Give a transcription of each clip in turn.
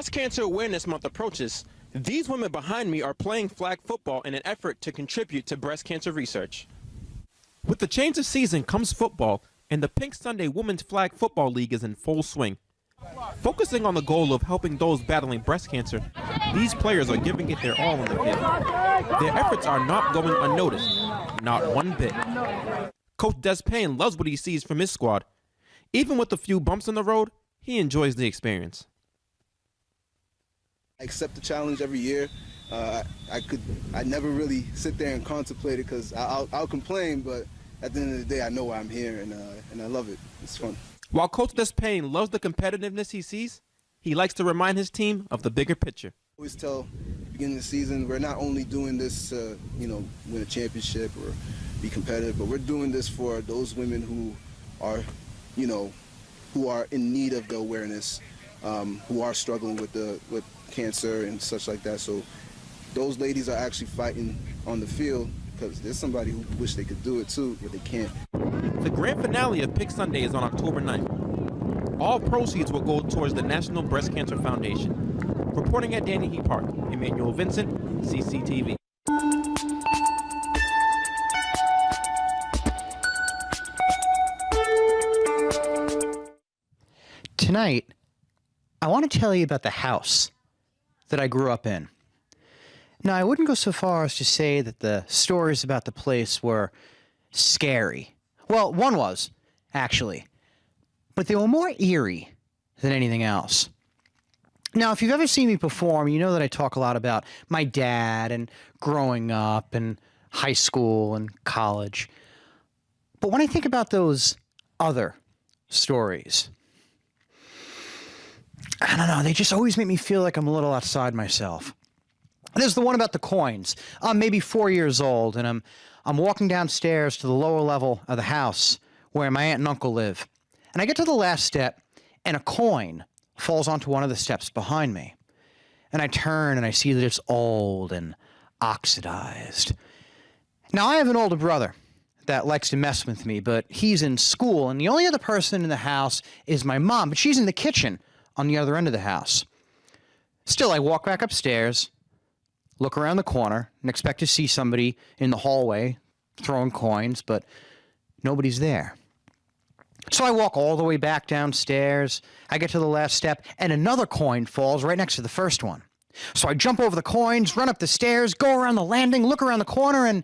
Breast Cancer Awareness Month approaches, these women behind me are playing flag football in an effort to contribute to breast cancer research. With the change of season comes football, and the Pink Sunday Women's Flag Football League is in full swing. Focusing on the goal of helping those battling breast cancer, these players are giving it their all on the field. Their efforts are not going unnoticed, not one bit. Coach Des Payne loves what he sees from his squad. Even with a few bumps in the road, he enjoys the experience. I accept the challenge every year. I never really sit there and contemplate it because I'll complain, but at the end of the day, I know why I'm here, and I love it. It's fun. While Coach Des Payne loves the competitiveness he sees, he likes to remind his team of the bigger picture. I always tell at the beginning of the season, we're not only doing this, win a championship or be competitive, but we're doing this for those women who are, who are in need of the awareness, who are struggling with cancer and such like that. So those ladies are actually fighting on the field because there's somebody who wish they could do it too, but they can't. The grand finale of Pink Sunday is on October 9th. All proceeds will go towards the National Breast Cancer Foundation. Reporting at Danny Hee Park, Emmanuel Vincent, CCTV. Tonight, I want to tell you about the house that I grew up in. Now, I wouldn't go so far as to say that the stories about the place were scary. Well, one was, actually. But they were more eerie than anything else. Now, if you've ever seen me perform, you know that I talk a lot about my dad and growing up and high school and college. But when I think about those other stories, I don't know, they just always make me feel like I'm a little outside myself. There's the one about the coins. I'm maybe 4 years old, and I'm walking downstairs to the lower level of the house where my aunt and uncle live. And I get to the last step, and a coin falls onto one of the steps behind me. And I turn, and I see that it's old and oxidized. Now, I have an older brother that likes to mess with me, but he's in school, and the only other person in the house is my mom, but she's in the kitchen on the other end of the house. Still, I walk back upstairs, look around the corner, and expect to see somebody in the hallway throwing coins, but nobody's there. So I walk all the way back downstairs. I get to the last step, and another coin falls right next to the first one. So I jump over the coins, run up the stairs, go around the landing, look around the corner, and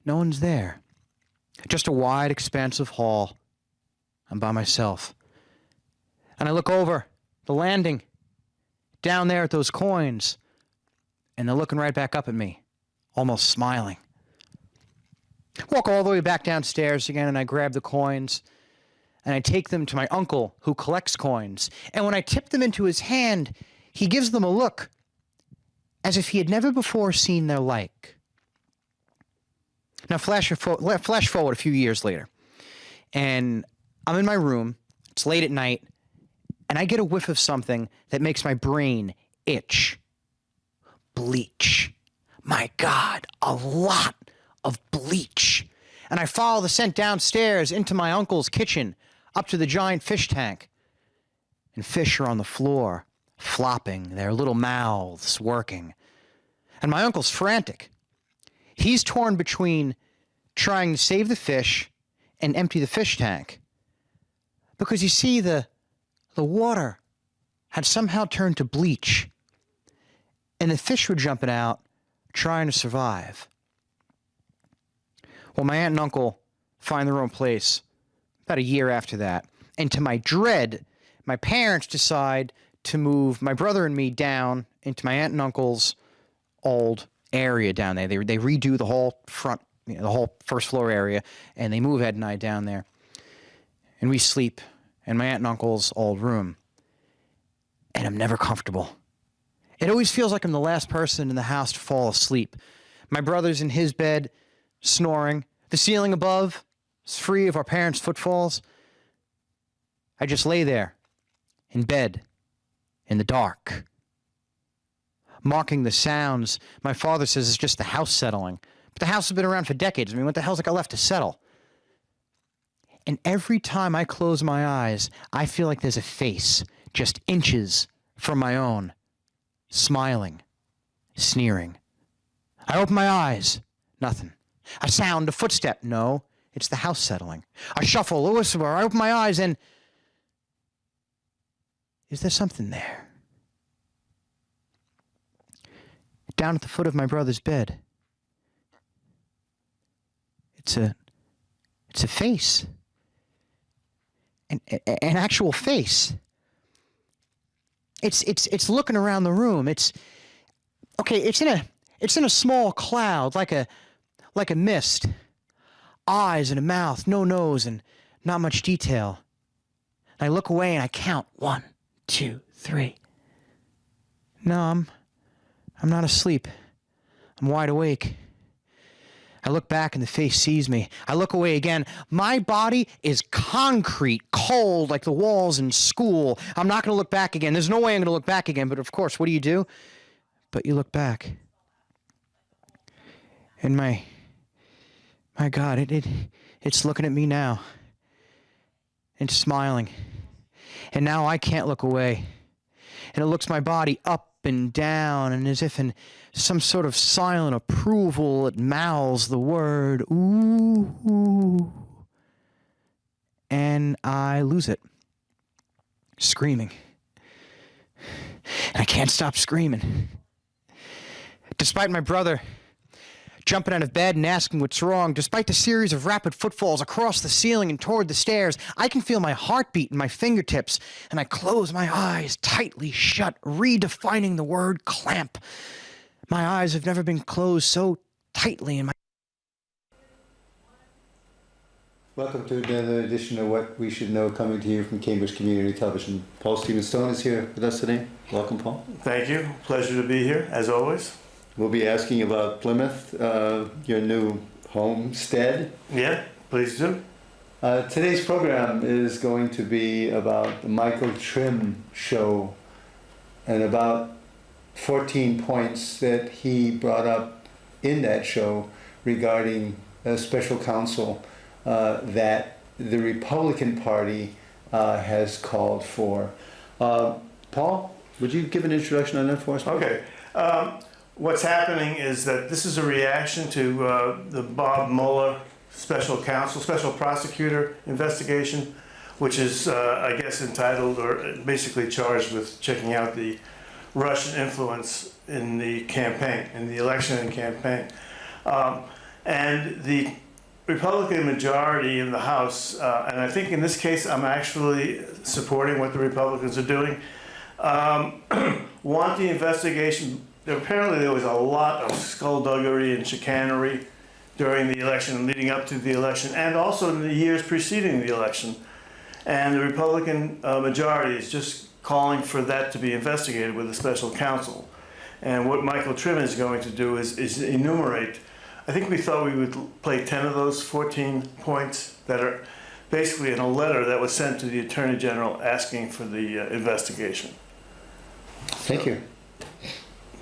no one's there. Just a wide, expansive hall. I'm by myself. And I look over the landing, down there at those coins, and they're looking right back up at me, almost smiling. Walk all the way back downstairs again, and I grab the coins, and I take them to my uncle, who collects coins. And when I tip them into his hand, he gives them a look as if he had never before seen their like. Now, flash forward a few years later, and I'm in my room. It's late at night, and I get a whiff of something that makes my brain itch. Bleach. My God, a lot of bleach. And I follow the scent downstairs into my uncle's kitchen, up to the giant fish tank. And fish are on the floor, flopping, their little mouths working. And my uncle's frantic. He's torn between trying to save the fish and empty the fish tank. Because you see, the water had somehow turned to bleach. And the fish were jumping out, trying to survive. Well, my aunt and uncle find their own place about a year after that. And to my dread, my parents decide to move my brother and me down into my aunt and uncle's old area down there. They redo the whole front, the whole first floor area, and they move Ed and I down there. And we sleep in my aunt and uncle's old room. And I'm never comfortable. It always feels like I'm the last person in the house to fall asleep. My brother's in his bed, snoring. The ceiling above is free of our parents' footfalls. I just lay there, in bed, in the dark, marking the sounds my father says is just the house settling. But the house has been around for decades. I mean, what the hell's it got left to settle? And every time I close my eyes, I feel like there's a face just inches from my own, smiling, sneering. I open my eyes. Nothing. A sound, a footstep. No, it's the house settling. I shuffle, a whisper. I open my eyes and... Is there something there? Down at the foot of my brother's bed. It's a face. An actual face. It's looking around the room. It's in a small cloud, like a mist. Eyes and a mouth, no nose, and not much detail. I look away and I count 1, 2, 3. No, I'm not asleep. I'm wide awake. I look back and the face sees me. I look away again. My body is concrete, cold like the walls in school. I'm not going to look back again. There's no way I'm going to look back again. But of course, what do? But you look back. And my God, it's looking at me now. And smiling. And now I can't look away. And it looks my body up and down, and as if in some sort of silent approval, it mouths the word, ooh. And I lose it. Screaming. And I can't stop screaming. Despite my brother jumping out of bed and asking what's wrong, despite the series of rapid footfalls across the ceiling and toward the stairs, I can feel my heartbeat in my fingertips, and I close my eyes tightly shut, redefining the word clamp. My eyes have never been closed so tightly in my... Welcome to another edition of What We Should Know, coming to you from Cambridge Community Television. Paul Stephen Stone is here with us today. Welcome, Paul. Thank you. Pleasure to be here, as always. We'll be asking about Plymouth, your new homestead. Yeah, please do. Today's program is going to be about the Michael Trim show and about 14 points that he brought up in that show regarding a special counsel that the Republican Party has called for. Paul, would you give an introduction on that for us? Okay. What's happening is that this is a reaction to the Bob Mueller special prosecutor investigation, which is, I guess, entitled or basically charged with checking out the Russian influence in the campaign, in the election and campaign. And the Republican majority in the House, and I think in this case I'm actually supporting what the Republicans are doing, want the investigation. Apparently there was a lot of skullduggery and chicanery during the election and leading up to the election, and also in the years preceding the election. And the Republican majority is just calling for that to be investigated with a special counsel. And what Michael Trim is going to do is enumerate, I think we thought we would play 10 of those 14 points that are basically in a letter that was sent to the Attorney General asking for the investigation. Thank you.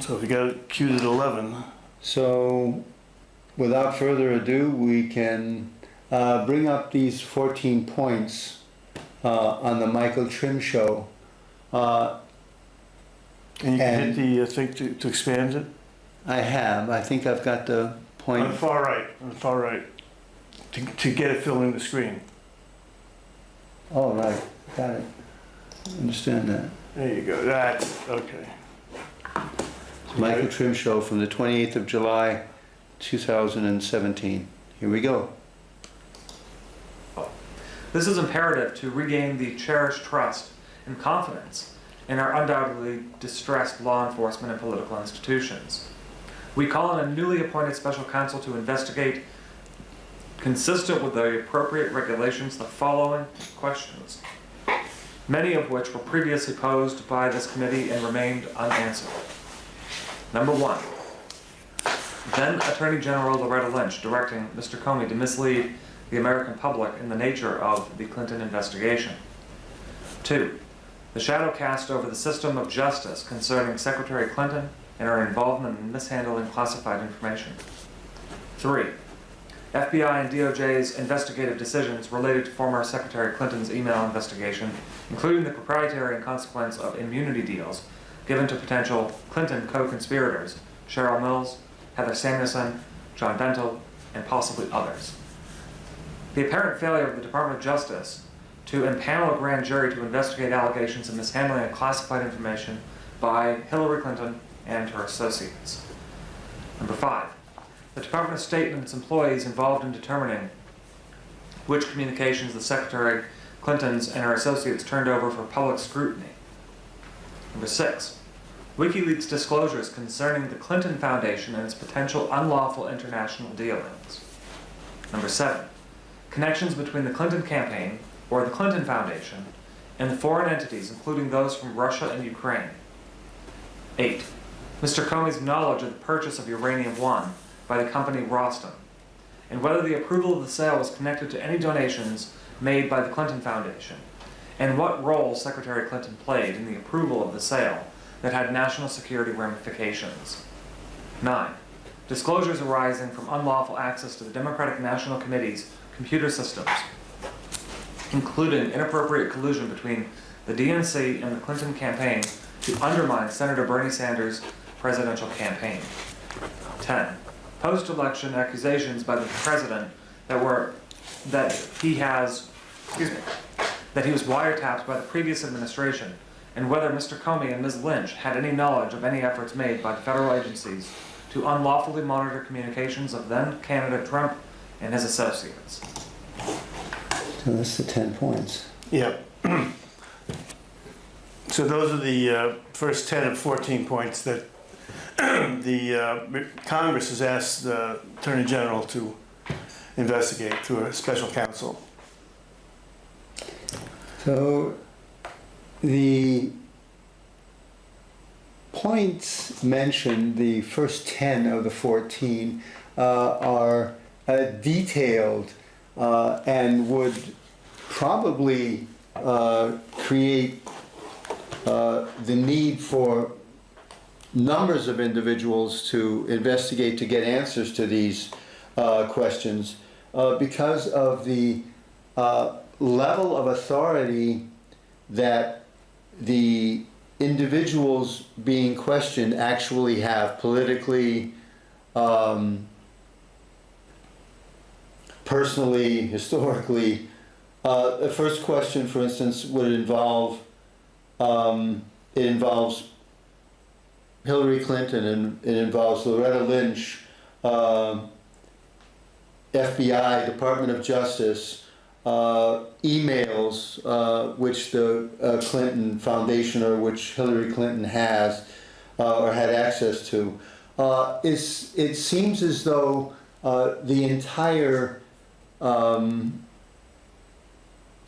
So if you got it queued at 11. So, without further ado, we can bring up these 14 points on the Michael Trim show. And you can hit the thing to expand it? I have. I think I've got the point. On the far right, to get it filling the screen. Oh, right. Got it. Understand that. There you go. That's okay. Michael Trim show from the 28th of July, 2017. Here we go. This is imperative to regain the cherished trust and confidence in our undoubtedly distressed law enforcement and political institutions. We call on a newly appointed special counsel to investigate, consistent with the appropriate regulations, the following questions, many of which were previously posed by this committee and remained unanswered. Number 1, then Attorney General Loretta Lynch directing Mr. Comey to mislead the American public in the nature of the Clinton investigation. 2, the shadow cast over the system of justice concerning Secretary Clinton and her involvement in mishandling classified information. 3, FBI and DOJ's investigative decisions related to former Secretary Clinton's email investigation, including the proprietary and consequence of immunity deals given to potential Clinton co-conspirators, Cheryl Mills, Heather Samuelson, John Dental, and possibly others. The apparent failure of the Department of Justice to impanel a grand jury to investigate allegations of mishandling of classified information by Hillary Clinton and her associates. Number 5. The Department of State and its employees involved in determining which communications the Secretary Clinton's and her associates turned over for public scrutiny. Number 6. WikiLeaks disclosures concerning the Clinton Foundation and its potential unlawful international dealings. Number 7. Connections between the Clinton campaign, or the Clinton Foundation, and the foreign entities, including those from Russia and Ukraine. 8. Mr. Comey's knowledge of the purchase of Uranium-1 by the company Rostam, and whether the approval of the sale was connected to any donations made by the Clinton Foundation, and what role Secretary Clinton played in the approval of the sale that had national security ramifications. 9. Disclosures arising from unlawful access to the Democratic National Committee's computer systems, including inappropriate collusion between the DNC and the Clinton campaign to undermine Senator Bernie Sanders' presidential campaign. 10. Post-election accusations by the president that he was wiretapped by the previous administration, and whether Mr. Comey and Ms. Lynch had any knowledge of any efforts made by federal agencies to unlawfully monitor communications of then-candidate Trump and his associates. So that's the 10 points. Yep. So those are the first 10 of 14 points that the Congress has asked the Attorney General to investigate through a special counsel. So the points mentioned, the first 10 of the 14, are detailed and would probably create the need for numbers of individuals to investigate to get answers to these questions because of the level of authority that the individuals being questioned actually have politically, personally, historically. The first question, for instance, would involve it involves Hillary Clinton, and it involves Loretta Lynch, FBI, Department of Justice, emails which the Clinton Foundation or which Hillary Clinton has or had access to. It seems as though the entire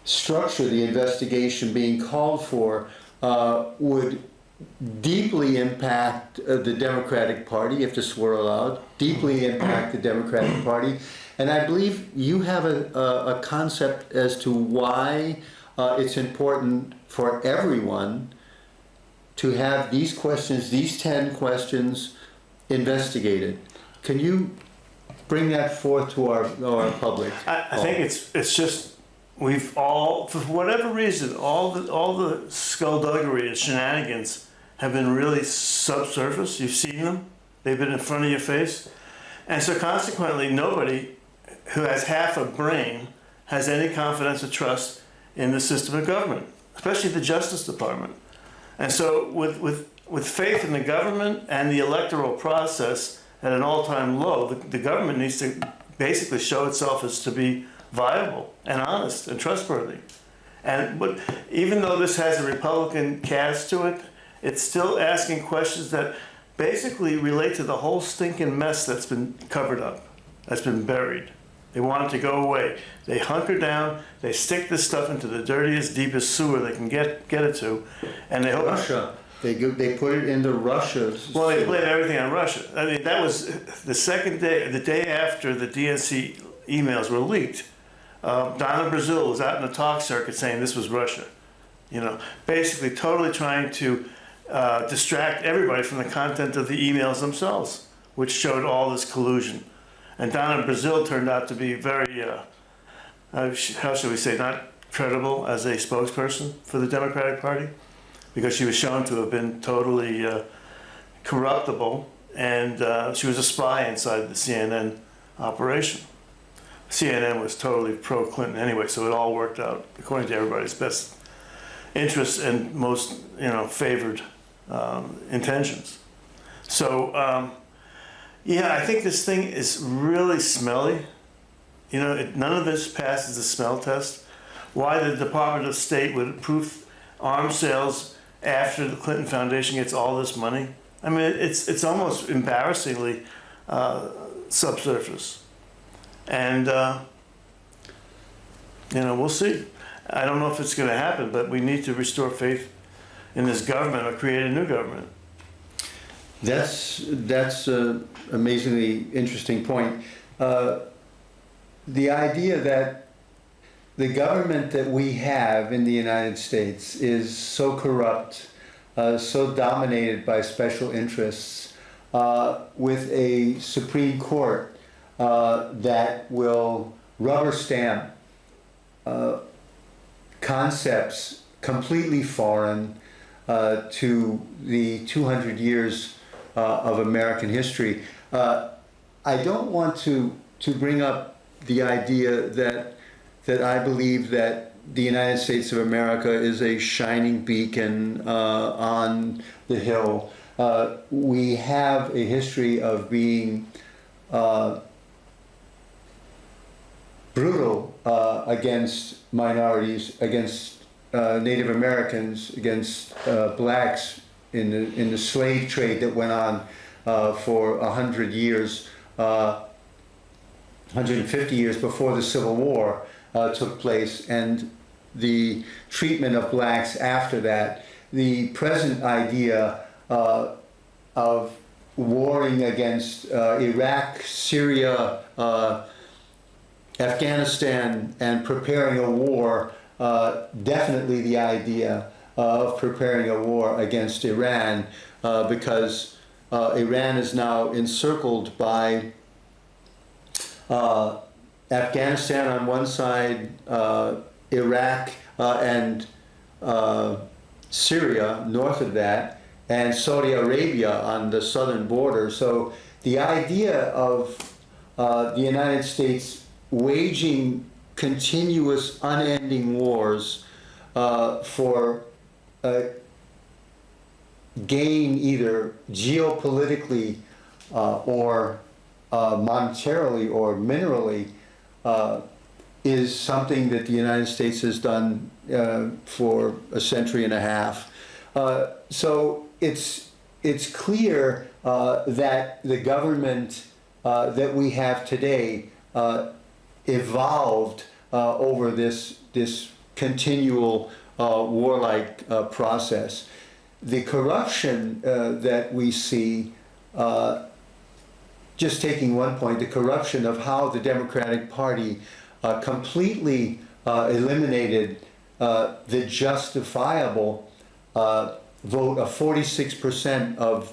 structure, the investigation being called for, would deeply impact the Democratic Party, if this were allowed, deeply impact the Democratic Party. And I believe you have a concept as to why it's important for everyone to have these questions, these 10 questions, investigated. Can you bring that forth to our public? I think it's just, we've all, for whatever reason, all the skullduggery and shenanigans have been really subsurface. You've seen them. They've been in front of your face. And so consequently, nobody who has half a brain has any confidence or trust in the system of government, especially the Justice Department. And so with faith in the government and the electoral process at an all-time low, the government needs to basically show itself as to be viable and honest and trustworthy. But even though this has a Republican cast to it, it's still asking questions that basically relate to the whole stinking mess that's been covered up, that's been buried. They want it to go away. They hunker down, they stick this stuff into the dirtiest, deepest sewer they can get it to, and they hope... Russia. They put it into Russia. Well, they blame everything on Russia. I mean, that was the second day, the day after the DNC emails were leaked. Donna Brazil was out in the talk circuit saying this was Russia. You know, basically totally trying to distract everybody from the content of the emails themselves, which showed all this collusion. And down in Brazil turned out to be very, how should we say, not credible as a spokesperson for the Democratic Party, because she was shown to have been totally corruptible, and she was a spy inside the CNN operation. CNN was totally pro-Clinton anyway, so it all worked out according to everybody's best interests and most, favored intentions. So, yeah, I think this thing is really smelly. None of this passes the smell test. Why the Department of State would approve arms sales after the Clinton Foundation gets all this money? I mean, it's almost embarrassingly subsurface. And, we'll see. I don't know if it's going to happen, but we need to restore faith in this government or create a new government. That's an amazingly interesting point. The idea that the government that we have in the United States is so corrupt, so dominated by special interests, with a Supreme Court that will rubber stamp concepts completely foreign to the 200 years of American history. I don't want to bring up the idea that I believe that the United States of America is a shining beacon on the hill. We have a history of being brutal against minorities, against Native Americans, against blacks in the slave trade that went on for 100 years, 150 years before the Civil War took place, and the treatment of blacks after that. The present idea of warring against Iraq, Syria, Afghanistan, and preparing a war, definitely the idea of preparing a war against Iran, because Iran is now encircled by Afghanistan on one side, Iraq and Syria north of that, and Saudi Arabia on the southern border. So the idea of the United States waging continuous, unending wars for gain, either geopolitically or monetarily or minerally, is something that the United States has done for a century and a half. So it's clear that the government that we have today evolved over this continual warlike process. The corruption that we see, just taking one point, the corruption of how the Democratic Party completely eliminated the justifiable vote of 46% of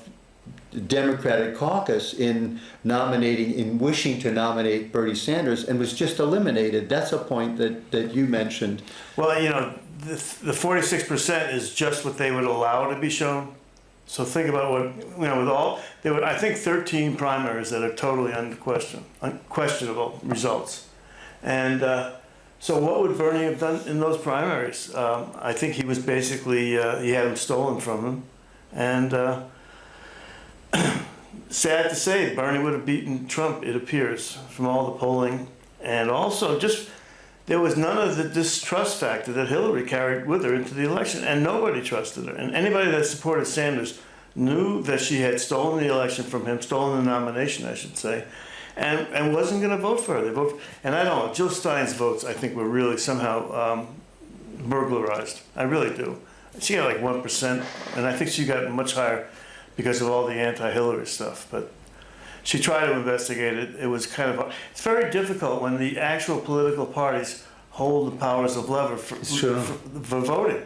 the Democratic caucus in wishing to nominate Bernie Sanders, and was just eliminated. That's a point that you mentioned. Well, the 46% is just what they would allow to be shown. So think about what, with all, there were, I think, 13 primaries that are totally unquestionable results. And so what would Bernie have done in those primaries? I think he was basically, he had them stolen from him. And sad to say, Bernie would have beaten Trump, it appears, from all the polling. And also, there was none of the distrust factor that Hillary carried with her into the election, and nobody trusted her. And anybody that supported Sanders knew that she had stolen the election from him, stolen the nomination, I should say, and wasn't going to vote for her. And I don't know, Jill Stein's votes, I think, were really somehow burglarized. I really do. She got like 1%, and I think she got much higher because of all the anti-Hillary stuff. But she tried to investigate it. It was kind of, it's very difficult when the actual political parties hold the powers of lever for voting.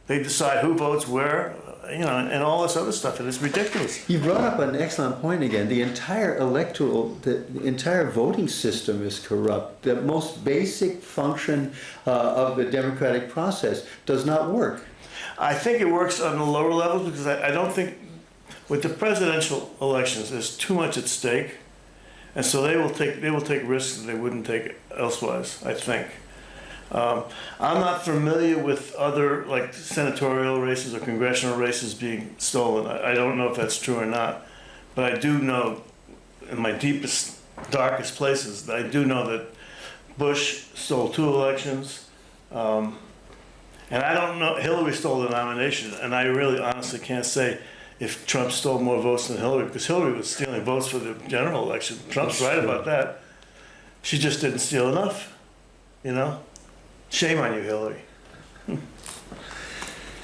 They decide who votes where, and all this other stuff. And it's ridiculous. You brought up an excellent point again. The entire the entire voting system is corrupt. The most basic function of the democratic process does not work. I think it works on the lower levels because I don't think with the presidential elections there's too much at stake, and so they will take risks that they wouldn't take elsewise. I think. I'm not familiar with other like senatorial races or congressional races being stolen. I don't know if that's true or not, but I do know in my deepest, darkest places, I do know that Bush stole 2 elections. And I don't know, Hillary stole the nomination, and I really honestly can't say if Trump stole more votes than Hillary, because Hillary was stealing votes for the general election. Trump's right about that. She just didn't steal enough, Shame on you, Hillary.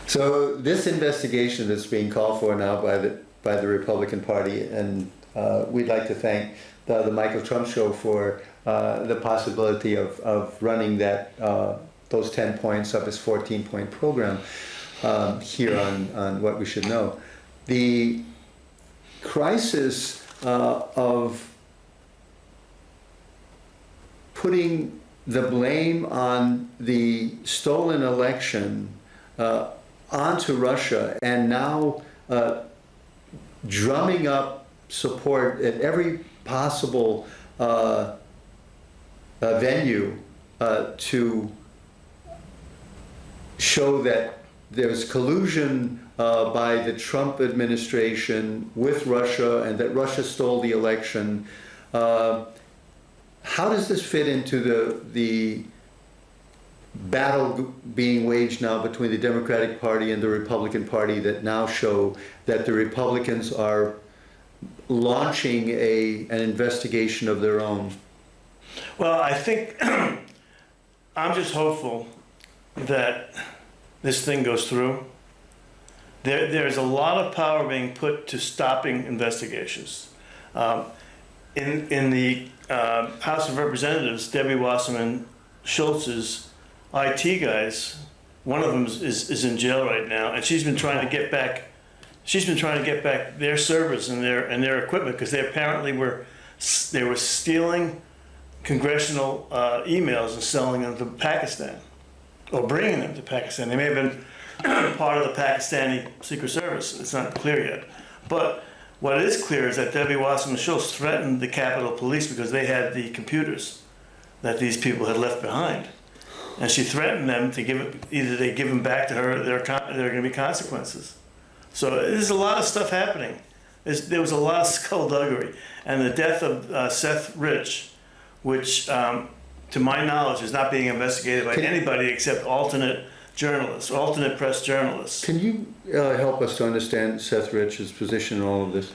So this investigation that's being called for now by the Republican Party, and we'd like to thank the Michael Trump Show for the possibility of running those 10 points of his 14-point program here on What We Should Know. The crisis of putting the blame on the stolen election onto Russia, and now drumming up support at every possible venue to show that there's collusion by the Trump administration with Russia and that Russia stole the election. How does this fit into the battle being waged now between the Democratic Party and the Republican Party that now show that the Republicans are launching an investigation of their own? Well, I think I'm just hopeful that this thing goes through. There's a lot of power being put to stopping investigations. In the House of Representatives, Debbie Wasserman Schultz's IT guys, one of them is in jail right now, and she's been trying to get back. She's been trying to get back their servers and their equipment because they apparently were stealing congressional emails and selling them to Pakistan, or bringing them to Pakistan. They may have been part of the Pakistani Secret Service. It's not clear yet, but what is clear is that Debbie Wasserman Schultz threatened the Capitol Police because they had the computers that these people had left behind. And she threatened them to either they give them back to her, or there are going to be consequences. So there's a lot of stuff happening. There was a lot of skullduggery. And the death of Seth Rich, which to my knowledge is not being investigated by anybody except alternate press journalists. Can you help us to understand Seth Rich's position in all of this?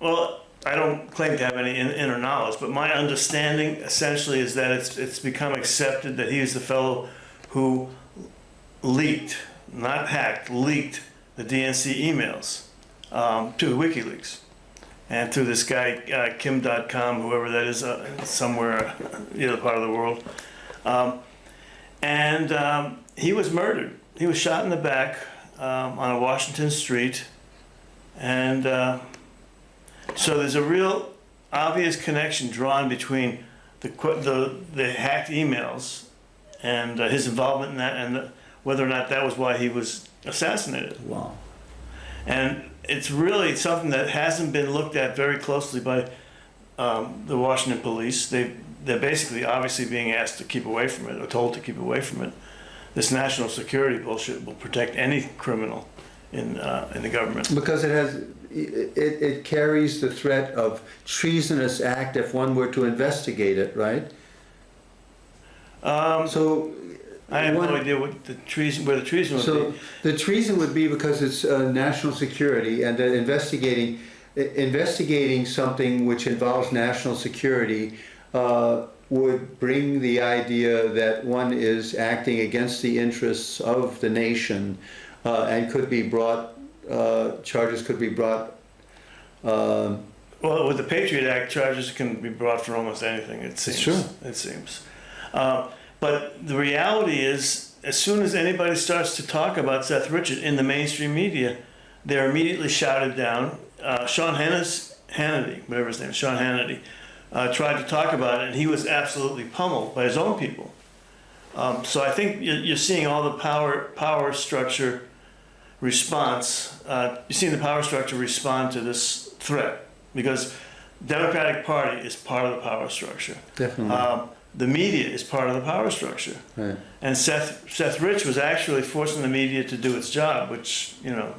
Well, I don't claim to have any inner knowledge, but my understanding essentially is that it's become accepted that he is the fellow who leaked, not hacked, leaked the DNC emails to WikiLeaks. And through this guy, Kim.com, whoever that is, somewhere the other part of the world. And he was murdered. He was shot in the back on a Washington street. And so there's a real obvious connection drawn between the hacked emails and his involvement in that, and whether or not that was why he was assassinated. Wow. And it's really something that hasn't been looked at very closely by the Washington police. They're basically obviously being asked to keep away from it, or told to keep away from it. This national security bullshit will protect any criminal in the government. Because it carries the threat of treasonous act if one were to investigate it, right? So I have no idea what where the treason would be. So the treason would be because it's national security, and that investigating something which involves national security would bring the idea that one is acting against the interests of the nation, and could be brought, charges could be brought. Well, with the Patriot Act, charges can be brought for almost anything, it seems. Sure. It seems. But the reality is as soon as anybody starts to talk about Seth Richard in the mainstream media, they're immediately shouted down. Sean Hannity, whatever his name is, Sean Hannity, tried to talk about it, and he was absolutely pummeled by his own people. So I think you're seeing all the power structure response. You're seeing the power structure respond to this threat, because Democratic Party is part of the power structure. Definitely. The media is part of the power structure. Right. And Seth Rich was actually forcing the media to do its job, which, you know,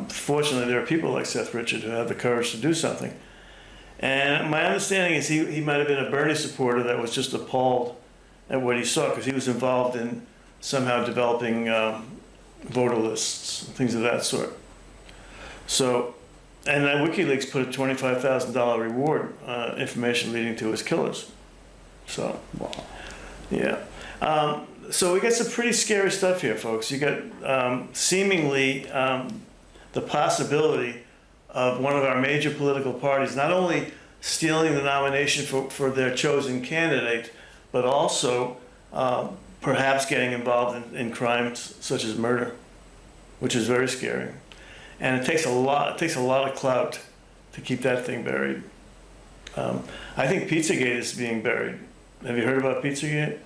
fortunately there are people like Seth Richard who have the courage to do something. And my understanding is he might have been a Bernie supporter that was just appalled at what he saw, because he was involved in somehow developing voter lists, things of that sort. So, and WikiLeaks put a $25,000 reward, information leading to his killers. So, Wow. yeah. So we got some pretty scary stuff here, folks. You got seemingly the possibility of one of our major political parties not only stealing the nomination for their chosen candidate, but also perhaps getting involved in crimes such as murder, which is very scary. And it takes a lot of clout to keep that thing buried. I think Pizzagate is being buried. Have you heard about Pizzagate?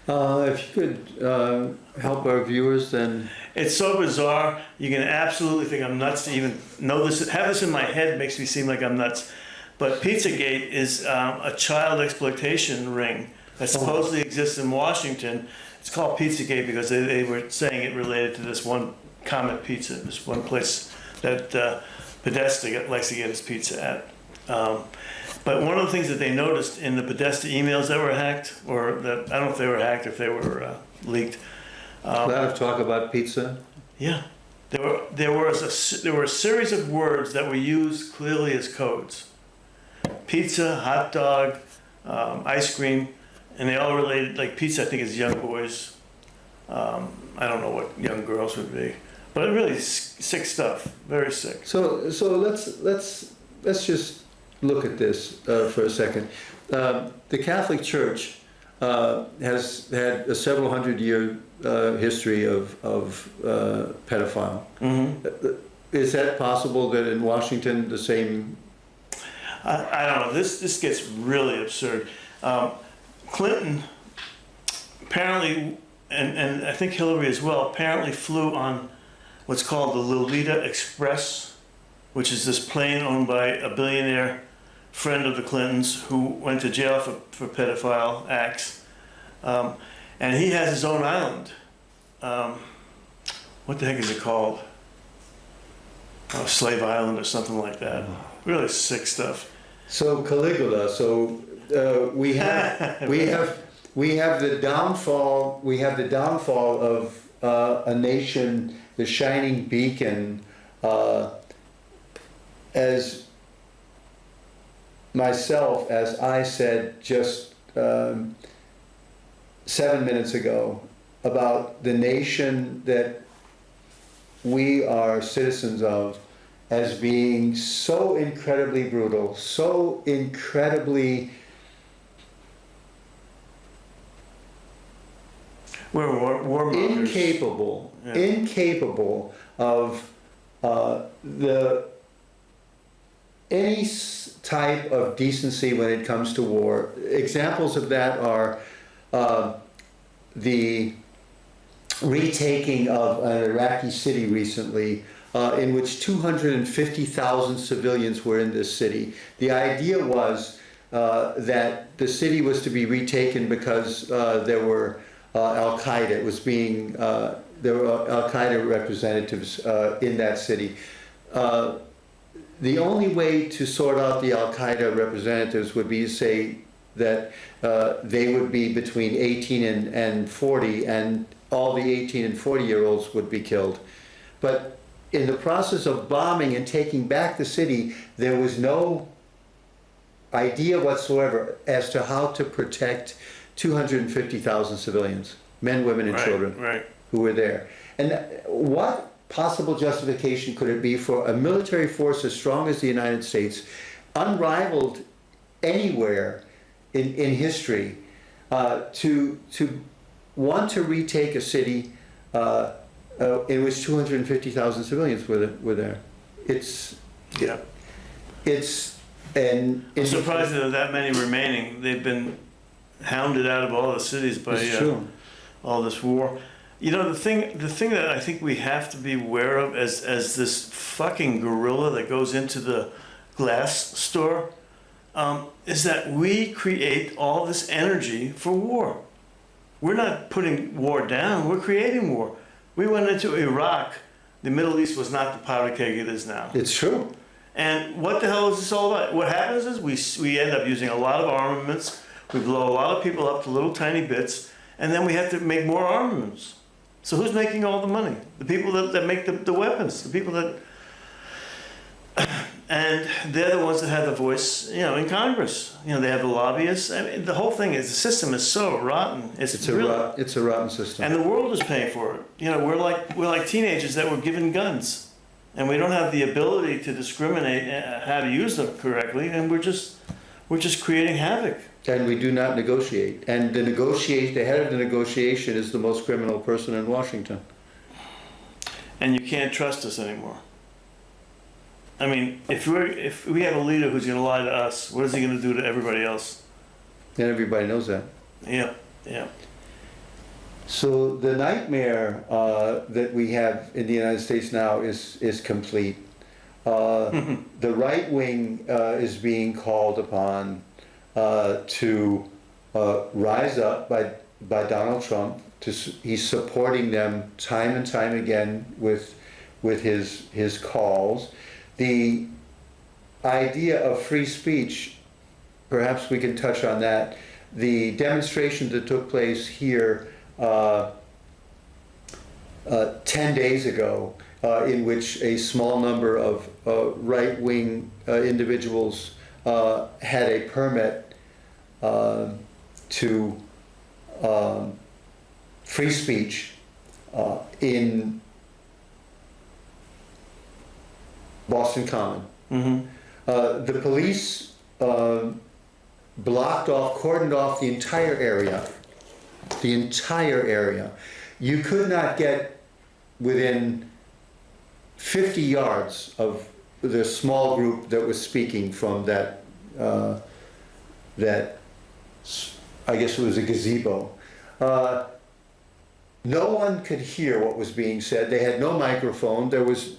If you could help our viewers, then. It's so bizarre. You can absolutely think I'm nuts to even know this. Have this in my head makes me seem like I'm nuts. But Pizzagate is a child exploitation ring that supposedly exists in Washington. It's called Pizzagate because they were saying it related to this one Comet Pizza, this one place that Podesta likes to get his pizza at. But one of the things that they noticed in the Podesta emails that were hacked, or that I don't know if they were hacked, if they were leaked. A lot of talk about pizza. Yeah, there were a series of words that were used clearly as codes: pizza, hot dog, ice cream, and they all related. Like pizza, I think is young boys. I don't know what young girls would be, but really sick stuff. Very sick. So let's just look at this for a second. The Catholic Church has had a several hundred-year history of pedophile. Mm-hmm. Is that possible that in Washington the same? I don't know. This gets really absurd. Clinton apparently, and I think Hillary as well, apparently flew on what's called the Lolita Express, which is this plane owned by a billionaire friend of the Clintons who went to jail for pedophile acts. And he has his own island. What the heck is it called? Slave Island or something like that. Really sick stuff. So Caligula. So we have the downfall. We have the downfall of a nation, the shining beacon, as myself, as I said just 7 minutes ago, about the nation that we are citizens of as being so incredibly brutal, so incredibly... We're warmongers. Incapable of any type of decency when it comes to war. Examples of that are the retaking of an Iraqi city recently, in which 250,000 civilians were in this city. The idea was that the city was to be retaken because there were Al-Qaeda. It was being, there were Al-Qaeda representatives in that city. The only way to sort out the Al-Qaeda representatives would be to say that they would be between 18 and 40, and all the 18 and 40-year-olds would be killed. But in the process of bombing and taking back the city, there was no idea whatsoever as to how to protect 250,000 civilians, men, women, and children, who were there. And what possible justification could it be for a military force as strong as the United States, unrivaled anywhere in history, to want to retake a city in which 250,000 civilians were there. It's and I'm surprised there are that many remaining. They've been hounded out of all the cities by all this war. You know, the thing that I think we have to be aware of as this fucking gorilla that goes into the glass store is that we create all this energy for war. We're not putting war down, we're creating war. We went into Iraq, the Middle East was not the powder keg it is now. It's true. And what the hell is this all about? What happens is we end up using a lot of armaments, we blow a lot of people up to little tiny bits, and then we have to make more armaments. So who's making all the money? The people that make the weapons, the people that... And they're the ones that have the voice, you know, in Congress. You know, they have the lobbyists. I mean, the whole thing is, the system is so rotten. It's a rotten system. And the world is paying for it. You know, we're like teenagers that were given guns, and we don't have the ability to discriminate how to use them correctly, and we're just creating havoc. And we do not negotiate. And the head of the negotiation is the most criminal person in Washington. And you can't trust us anymore. I mean, if we have a leader who's going to lie to us, what is he going to do to everybody else? And everybody knows that. Yeah, yeah. So the nightmare that we have in the United States now is complete. The right wing is being called upon to rise up by Donald Trump. He's supporting them time and time again with his calls. The idea of free speech, perhaps we can touch on that. The demonstration that took place here 10 days ago, in which a small number of right-wing individuals had a permit to free speech in Boston Common. Mm-hmm. The police blocked off, cordoned off the entire area. The entire area. You could not get within 50 yards of the small group that was speaking from that, I guess it was a gazebo. No one could hear what was being said. They had no microphone. There was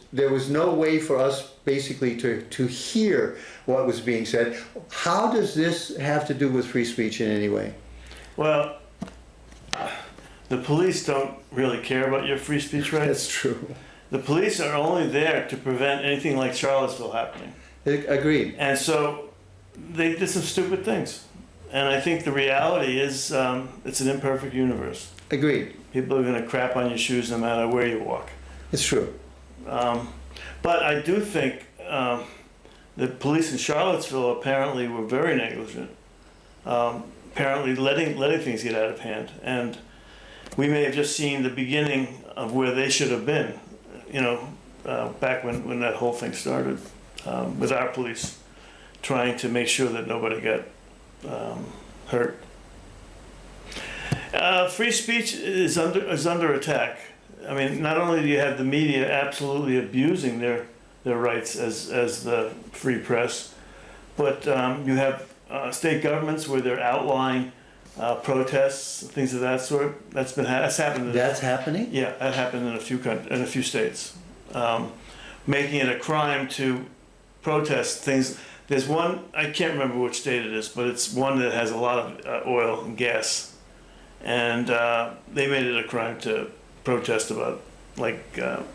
no way for us basically to hear what was being said. How does this have to do with free speech in any way? Well, the police don't really care about your free speech rights. That's true. The police are only there to prevent anything like Charlottesville happening. Agreed. And so they did some stupid things. And I think the reality is it's an imperfect universe. Agreed. People are going to crap on your shoes no matter where you walk. It's true. But I do think the police in Charlottesville apparently were very negligent. Apparently letting things get out of hand. And we may have just seen the beginning of where they should have been, you know, back when that whole thing started with our police trying to make sure that nobody got hurt. Free speech is under attack. I mean, not only do you have the media absolutely abusing their rights as the free press, but you have state governments where they're outlawing protests, things of that sort. That's happened. That's happening? Yeah, that happened in a few states, making it a crime to protest things. There's one, I can't remember which state it is, but it's one that has a lot of oil and gas. And they made it a crime to protest about, like,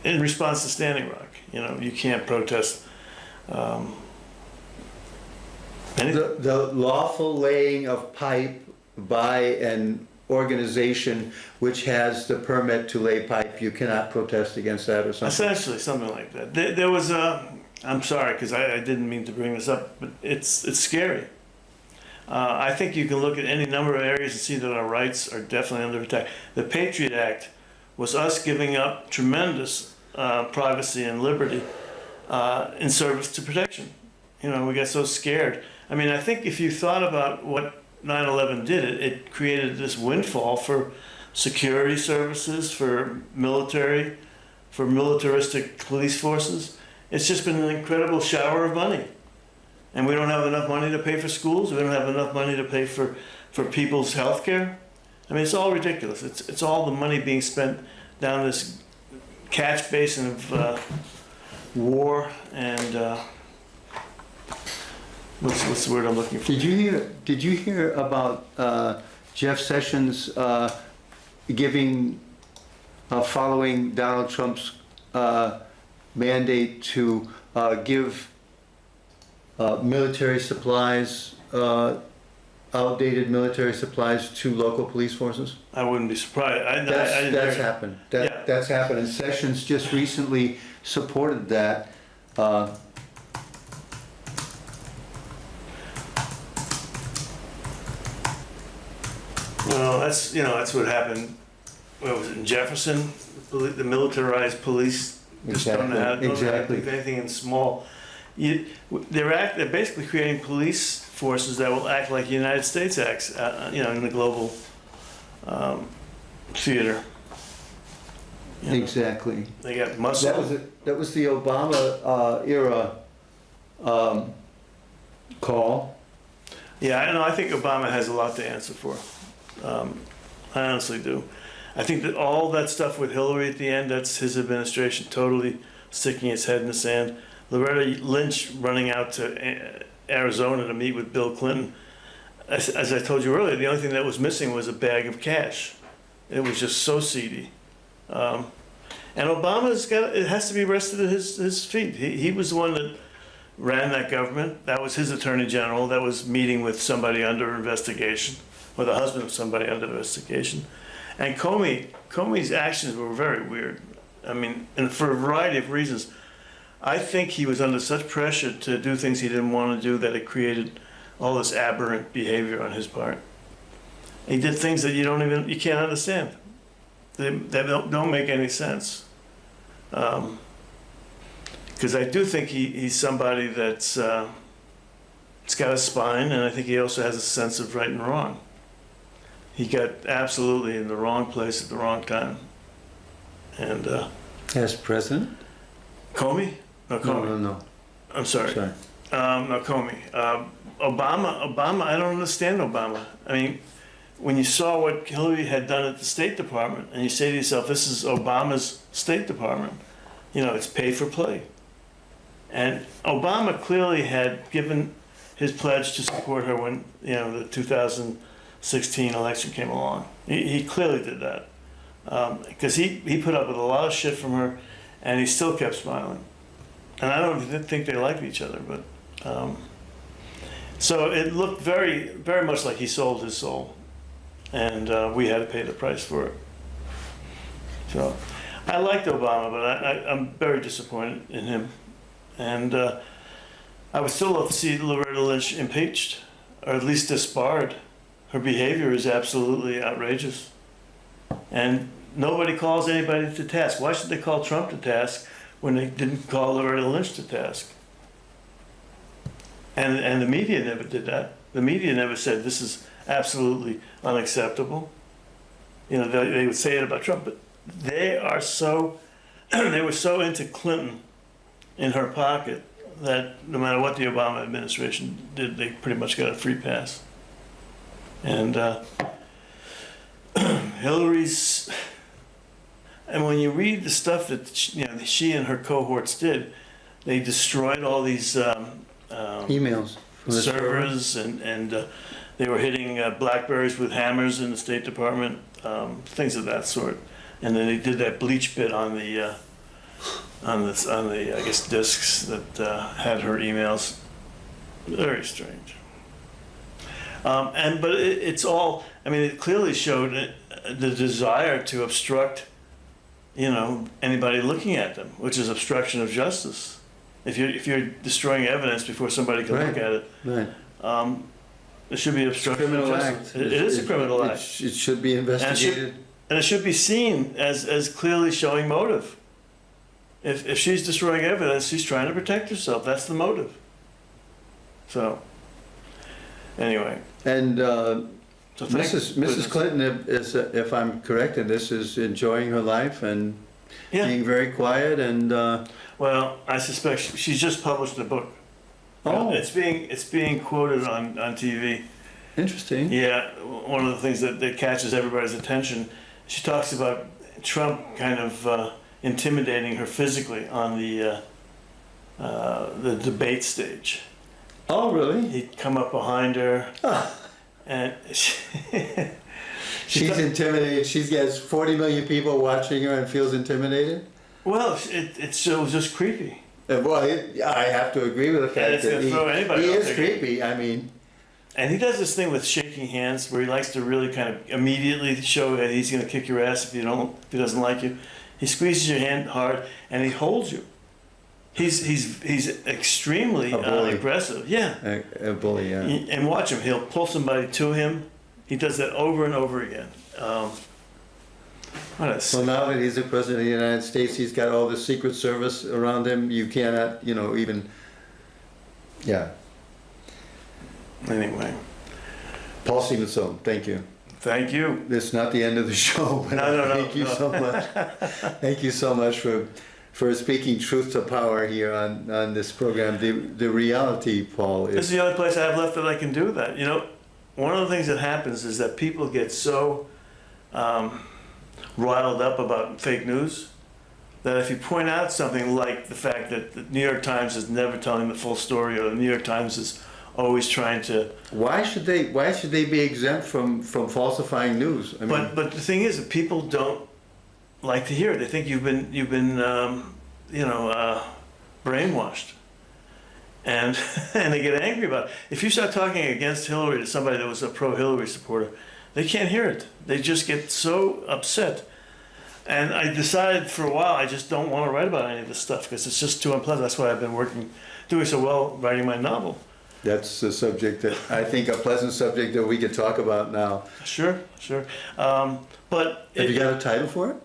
in response to Standing Rock. You know, you can't protest anything. The lawful laying of pipe by an organization which has the permit to lay pipe, you cannot protest against that or something? Essentially, something like that. There was a, I'm sorry, because I didn't mean to bring this up, but it's scary. I think you can look at any number of areas and see that our rights are definitely under attack. The Patriot Act was us giving up tremendous privacy and liberty in service to protection. You know, we got so scared. I mean, I think if you thought about what 9/11 did, it created this windfall for security services for military, for militaristic police forces. It's just been an incredible shower of money. And we don't have enough money to pay for schools. We don't have enough money to pay for people's health care. I mean, it's all ridiculous. It's all the money being spent down this catch basin of war and what's the word I'm looking for? Did you hear about Jeff Sessions giving following Donald Trump's mandate to give military supplies, outdated military supplies to local police forces? I wouldn't be surprised. I didn't That's hear- happened. Yeah. That's happened, and Sessions just recently supported that. Well, that's what happened. What was it in Jefferson? The militarized police just don't know how to Exactly. do anything in small. They're basically creating police forces that will act like the United States acts, in the global theater. You know, Exactly. they got muscle. That was the Obama era call. Yeah, I know. I think Obama has a lot to answer for. I honestly do. I think that all that stuff with Hillary at the end, that's his administration totally sticking its head in the sand. Loretta Lynch running out to Arizona to meet with Bill Clinton. As I told you earlier, the only thing that was missing was a bag of cash. It was just so seedy. And Obama's it has to be rested at his feet. He was the one that ran that government. That was his attorney general. That was meeting with somebody under investigation, or the husband of somebody under investigation. And Comey's actions were very weird. I mean, and for a variety of reasons. I think he was under such pressure to do things he didn't want to do that it created all this aberrant behavior on his part. He did things that you can't understand. That don't make any sense. Because I do think he's somebody that's it's got a spine, and I think he also has a sense of right and wrong. He got absolutely in the wrong place at the wrong time. And As president? Comey? No, Comey. No. I'm sorry. Sorry. No, Comey. Obama, I don't understand Obama. I mean, when you saw what Hillary had done at the State Department, and you say to yourself, this is Obama's State Department, it's pay for play. And Obama clearly had given his pledge to support her when, the 2016 election came along. He clearly did that. Because he put up with a lot of shit from her, and he still kept smiling. And I don't think they liked each other, but so it looked very, very much like he sold his soul, and we had to pay the price for it. So I liked Obama, but I'm very disappointed in him, and I would still love to see Loretta Lynch impeached, or at least disbarred. Her behavior is absolutely outrageous, and nobody calls anybody to task. Why should they call Trump to task when they didn't call Loretta Lynch to task? And the media never did that. The media never said this is absolutely unacceptable. They would say it about Trump, but they were so into Clinton in her pocket that no matter what the Obama administration did, they pretty much got a free pass. And Hillary's, and when you read the stuff that she and her cohorts did, they destroyed all these Emails. from the servers, and they were hitting Blackberries with hammers in the State Department, things of that sort. And then they did that bleach bit on the I guess discs that had her emails. Very strange. But it's all. I mean, it clearly showed the desire to obstruct, anybody looking at them, which is obstruction of justice. If you're destroying evidence before somebody can look at it, Right. it should be obstruction of Criminal justice. act. It is a criminal act, It should be investigated. and it should be seen as clearly showing motive. If she's destroying evidence, she's trying to protect herself. That's the motive. So, anyway. And So Mrs. Clinton is, if I'm correct in this, is enjoying her life and Yeah. being very quiet and. Well, I suspect she's just published a book. Oh. It's being quoted on TV. Interesting. Yeah, one of the things that catches everybody's attention, she talks about Trump kind of intimidating her physically on the debate stage. Oh, really? He'd come up behind her, and She's intimidated. She has 40 million people watching her and feels intimidated. well, it was just creepy. Well, I have to agree with the fact it's that gonna throw anybody he off is their game. creepy. I mean, And he does this thing with shaking hands where he likes to really kind of immediately show that he's going to kick your ass if he doesn't like you. He squeezes your hand hard and he holds you. He's extremely A bully. aggressive. Yeah. a bully, yeah. And watch him. He'll pull somebody to him. He does that over and over again. Well, now that he's the president of the United States, he's got all the Secret Service around him. You cannot, even. Yeah. Anyway, Paul Stevenson, thank you. thank you. It's not the end of the show, but No. thank you so much. Thank you so much for speaking truth to power here on this program. The reality, Paul, This is is the only place I have left that I can do that. One of the things that happens is that people get so riled up about fake news that if you point out something like the fact that the New York Times is never telling the full story, or the New York Times is always trying to. why should they be exempt from falsifying news? I mean, But the thing is that people don't like to hear it. They think you've been brainwashed, and and they get angry about it. If you start talking against Hillary to somebody that was a pro-Hillary supporter, they can't hear it. They just get so upset. And I decided for a while I just don't want to write about any of this stuff because it's just too unpleasant. That's why I've been doing so well writing my novel. that's a subject that I think a pleasant subject that we could talk about now. Sure. But Have you got a title for it?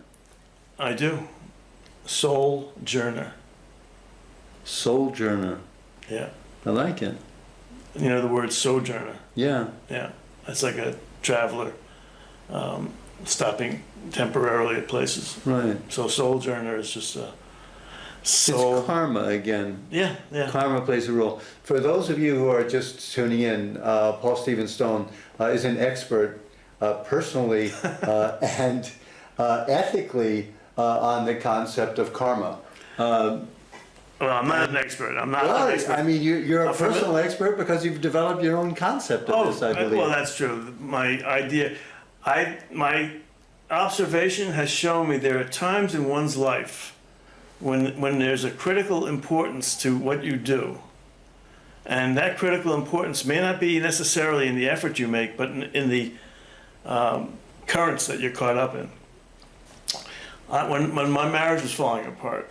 I do. Sojourner. Sojourner. Yeah. I like it. You know the word sojourner. Yeah. Yeah. It's like a traveler stopping temporarily at places. Right. So sojourner is just a soul. It's karma again. Yeah. Karma plays a role. For those of you who are just tuning in, Paul Stevenson is an expert personally and ethically on the concept of karma. Well, I'm not an expert. I'm not an expert. I mean, you're a personal expert because you've developed your own concept of this, I believe. Well, that's true. My observation has shown me there are times in one's life when there's a critical importance to what you do. And that critical importance may not be necessarily in the effort you make, but in the currents that you're caught up in. When my marriage was falling apart,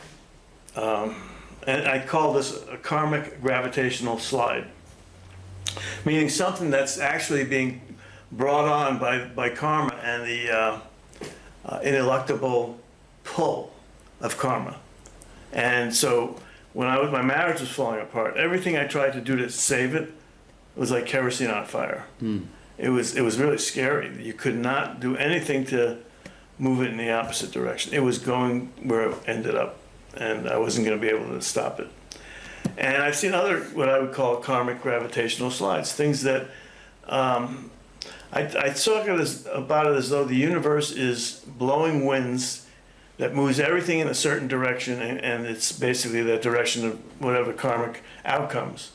and I call this a karmic gravitational slide, meaning something that's actually being brought on by karma and the ineluctable pull of karma. And so when my marriage was falling apart, everything I tried to do to save it was like kerosene on fire. It was really scary. You could not do anything to move it in the opposite direction. It was going where it ended up, and I wasn't going to be able to stop it. And I've seen other, what I would call karmic gravitational slides, things that I talk about it as though the universe is blowing winds that moves everything in a certain direction, and it's basically that direction of whatever karmic outcomes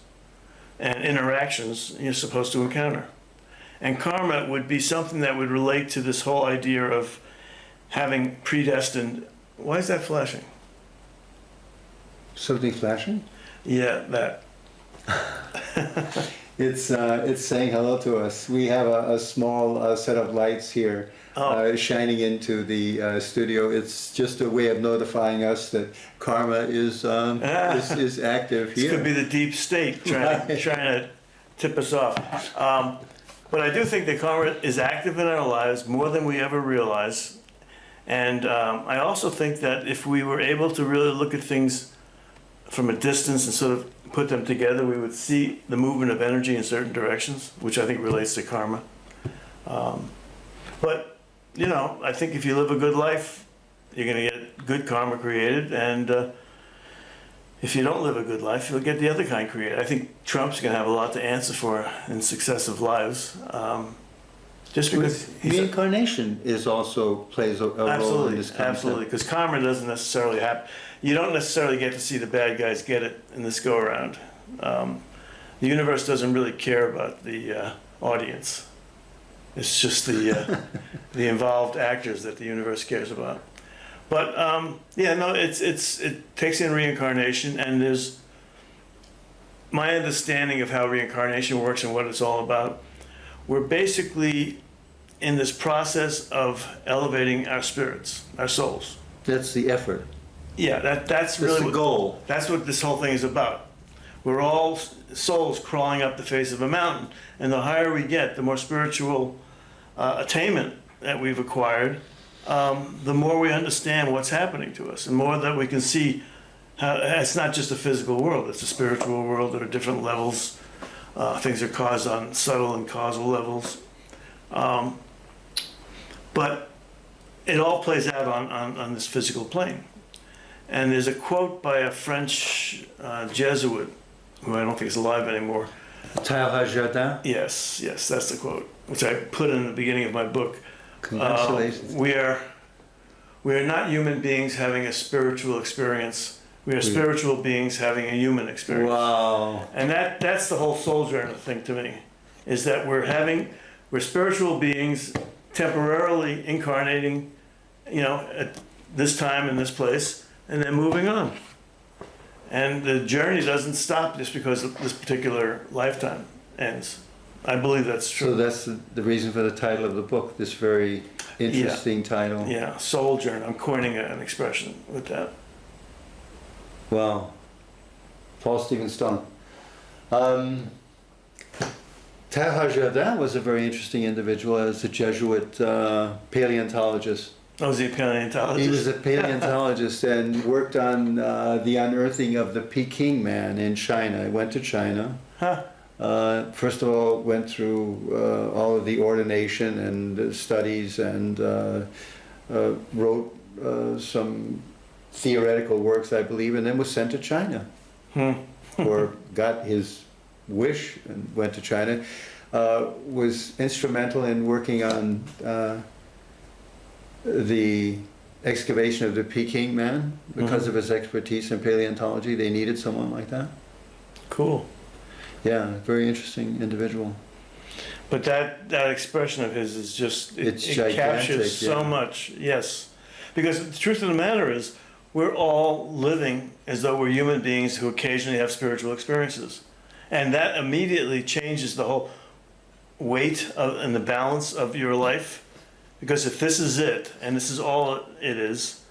and interactions you're supposed to encounter. And karma would be something that would relate to this whole idea of having predestined. Why is that flashing? Something flashing? Yeah, that. It's saying hello to us. We have a small set of lights here shining into the studio. It's just a way of notifying us that karma is active here. This could be the deep state trying to tip us off. But I do think that karma is active in our lives more than we ever realize. And I also think that if we were able to really look at things from a distance and sort of put them together, we would see the movement of energy in certain directions, which I think relates to karma. But, you know, I think if you live a good life, you're going to get good karma created, and if you don't live a good life, you'll get the other kind created. I think Trump's going to have a lot to answer for in successive lives. Just because Reincarnation is also plays a role in this concept. absolutely, because karma doesn't necessarily happen. You don't necessarily get to see the bad guys get it in this go around. The universe doesn't really care about the audience. It's just the the involved actors that the universe cares about. But yeah, no, it takes in reincarnation, and there's my understanding of how reincarnation works and what it's all about. We're basically in this process of elevating our spirits, our souls. That's the effort. Yeah, that's That's really the goal. That's what this whole thing is about. We're all souls crawling up the face of a mountain, and the higher we get, the more spiritual attainment that we've acquired, the more we understand what's happening to us, and more that we can see how it's not just a physical world, it's a spiritual world. There are different levels. Things are caused on subtle and causal levels. But it all plays out on this physical plane. And there's a quote by a French Jesuit, who I don't think is alive anymore. Teilhard de Chardin. Yes, that's the quote, which I put in the beginning of my book. Congratulations. We are not human beings having a spiritual experience. We are spiritual beings having a human experience. Wow. And that's the whole soul journey thing to me, is that we're spiritual beings temporarily incarnating, you know, at this time in this place, and then moving on. And the journey doesn't stop just because this particular lifetime ends. I believe that's true. So that's the reason for the title of the book, this very interesting title. Yeah, soul journey. I'm coining an expression with that. Wow. Paul Stephen Stone. Teilhard de Chardin was a very interesting individual as a Jesuit paleontologist. Oh, was he a paleontologist? He was a paleontologist and worked on the unearthing of the Peking man in China. He went to China. Huh. First of all, went through all of the ordination and studies, and wrote some theoretical works, I believe, and then was sent to China, or got his wish and went to China. Was instrumental in working on the excavation of the Peking man because of his expertise in paleontology. They needed someone like that. Cool. Yeah, very interesting individual. But that expression of his is just, it Gigantic, captures so yeah. much, yes. Because the truth of the matter is, we're all living as though we're human beings who occasionally have spiritual experiences. And that immediately changes the whole weight and the balance of your life. Because if this is it, and this is all it is,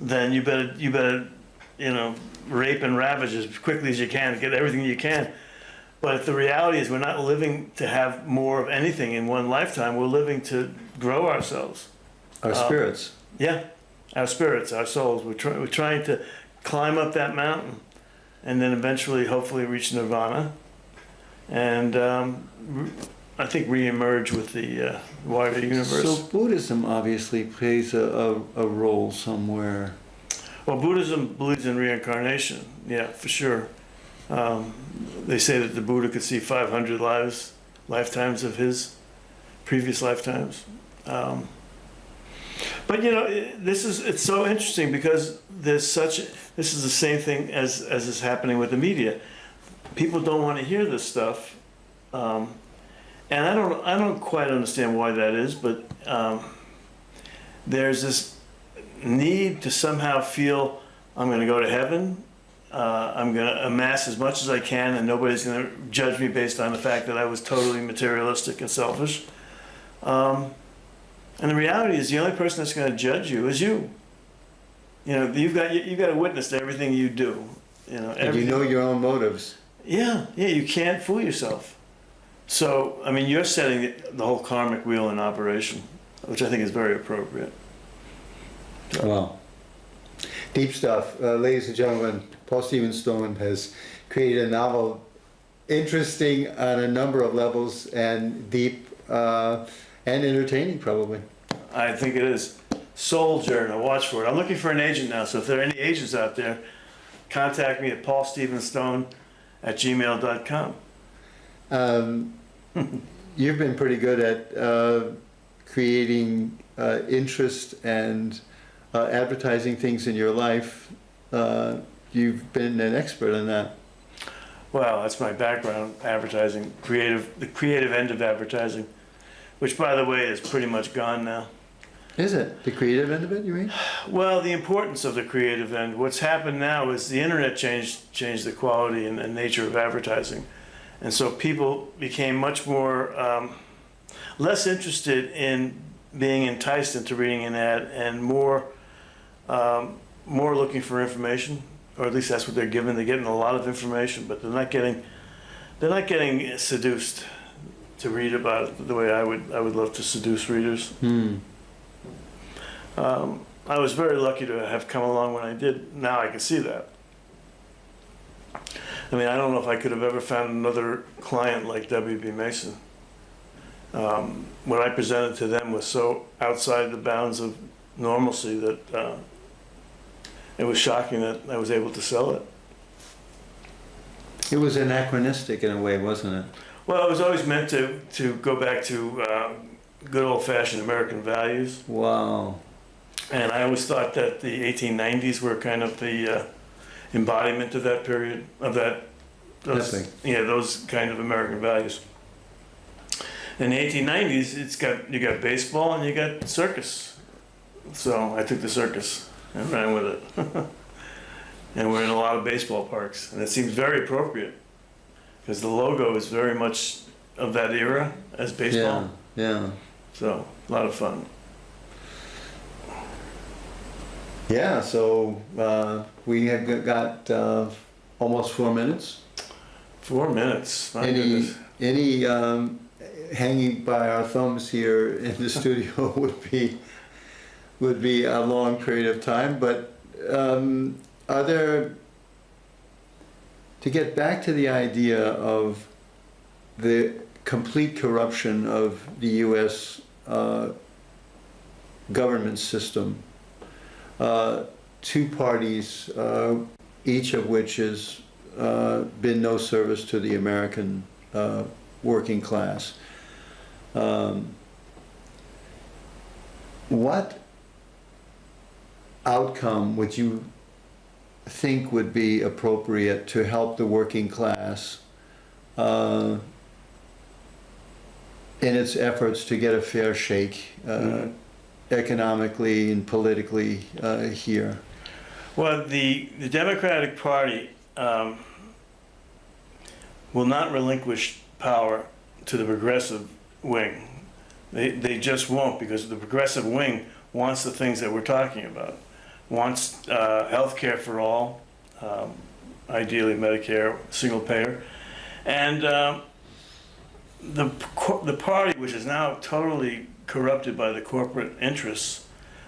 then you better, you know, rape and ravage as quickly as you can, get everything you can. But if the reality is we're not living to have more of anything in one lifetime, we're living to grow ourselves. Our spirits. Yeah, our spirits, our souls. We're trying to climb up that mountain and then eventually, hopefully, reach nirvana. And I think re-emerge with the wider universe. So Buddhism obviously plays a role somewhere. Well, Buddhism believes in reincarnation, yeah, for sure. They say that the Buddha could see 500 lifetimes of his previous lifetimes. But you know, it's so interesting because this is the same thing as is happening with the media. People don't want to hear this stuff, and I don't quite understand why that is. But there's this need to somehow feel I'm going to go to heaven. I'm going to amass as much as I can, and nobody's going to judge me based on the fact that I was totally materialistic and selfish. And the reality is, the only person that's going to judge you is you. You know, you've got to witness to everything you do. You know, And you know your own motives. Yeah, you can't fool yourself. So, I mean, you're setting the whole karmic wheel in operation, which I think is very appropriate. Wow. Deep stuff. Ladies and gentlemen, Paul Stephen Stone has created a novel interesting on a number of levels and deep. And entertaining, probably. I think it is. Soul Journal, watch for it. I'm looking for an agent now, so if there are any agents out there, contact me at paulstephenstone@gmail.com. You've been pretty good at creating interest and advertising things in your life. You've been an expert in that. Well, that's my background, advertising, the creative end of advertising, which, by the way, is pretty much gone now. Is it? The creative end of it, you mean? Well, the importance of the creative end. What's happened now is the internet changed the quality and nature of advertising. And so people became much more, less interested in being enticed into reading an ad and more looking for information, or at least that's what they're given. They're getting a lot of information, but they're not getting seduced to read about it the way I would love to seduce readers. I was very lucky to have come along when I did. Now I can see that. I mean, I don't know if I could have ever found another client like W.B. Mason. What I presented to them was so outside the bounds of normalcy that it was shocking that I was able to sell it. It was anachronistic in a way, wasn't it? Well, it was always meant to go back to good old-fashioned American values. Wow. And I always thought that the 1890s were kind of the embodiment of that period, of those kind of American values. In the 1890s, you got baseball and you got circus. So I took the circus and ran with it. And we're in a lot of baseball parks, and it seems very appropriate because the logo is very much of that era as baseball. Yeah. So a lot of fun. Yeah, so we have got almost 4 minutes. 4 minutes. My goodness. Any hanging by our thumbs here in the studio would be a long period of time, but are there, to get back to the idea of the complete corruption of the U.S. Government system, two parties, each of which has been no service to the American working class. What outcome would you think would be appropriate to help the working class in its efforts to get a fair shake economically and politically here? Well, the Democratic Party will not relinquish power to the progressive wing. They just won't, because the progressive wing wants the things that we're talking about. Wants health care for all, ideally Medicare, single payer. And the party, which is now totally corrupted by the corporate interests,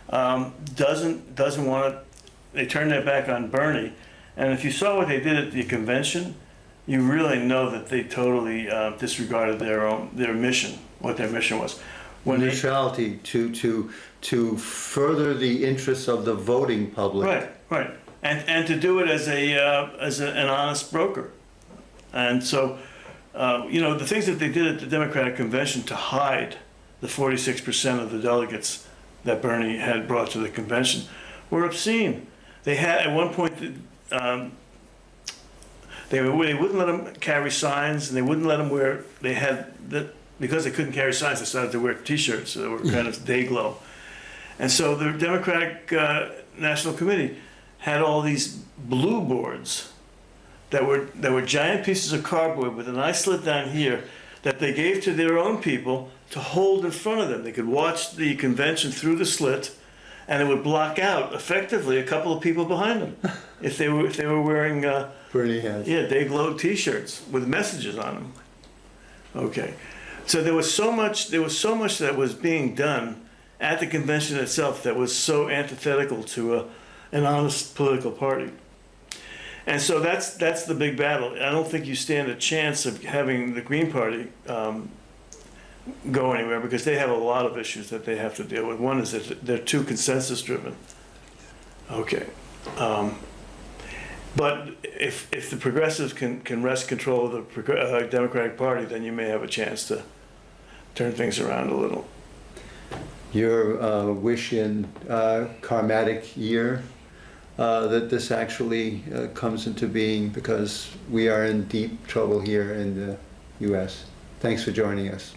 doesn't want to. They turned their back on Bernie, and if you saw what they did at the convention, you really know that they totally disregarded their mission, what their mission was. When neutrality to further the interests of the voting public. Right, and to do it as an honest broker, and so the things that they did at the Democratic convention to hide the 46% of the delegates that Bernie had brought to the convention were obscene. They had at one point they wouldn't let them carry signs, and they wouldn't let them wear. They had because they couldn't carry signs. They started to wear T-shirts that were kind of day glow, and so the Democratic National Committee had all these blue boards that were giant pieces of cardboard with a nice slit down here that they gave to their own people to hold in front of them. They could watch the convention through the slit, and it would block out effectively a couple of people behind them if they were wearing Bernie has. day glow T-shirts with messages on them. Okay, so there was so much that was being done at the convention itself that was so antithetical to an honest political party. And so that's the big battle. I don't think you stand a chance of having the Green Party go anywhere because they have a lot of issues that they have to deal with. One is that they're too consensus driven. Okay. But if the progressives can wrest control of the Democratic Party, then you may have a chance to turn things around a little. Your wish in karmatic year that this actually comes into being, because we are in deep trouble here in the U.S. Thanks for joining us.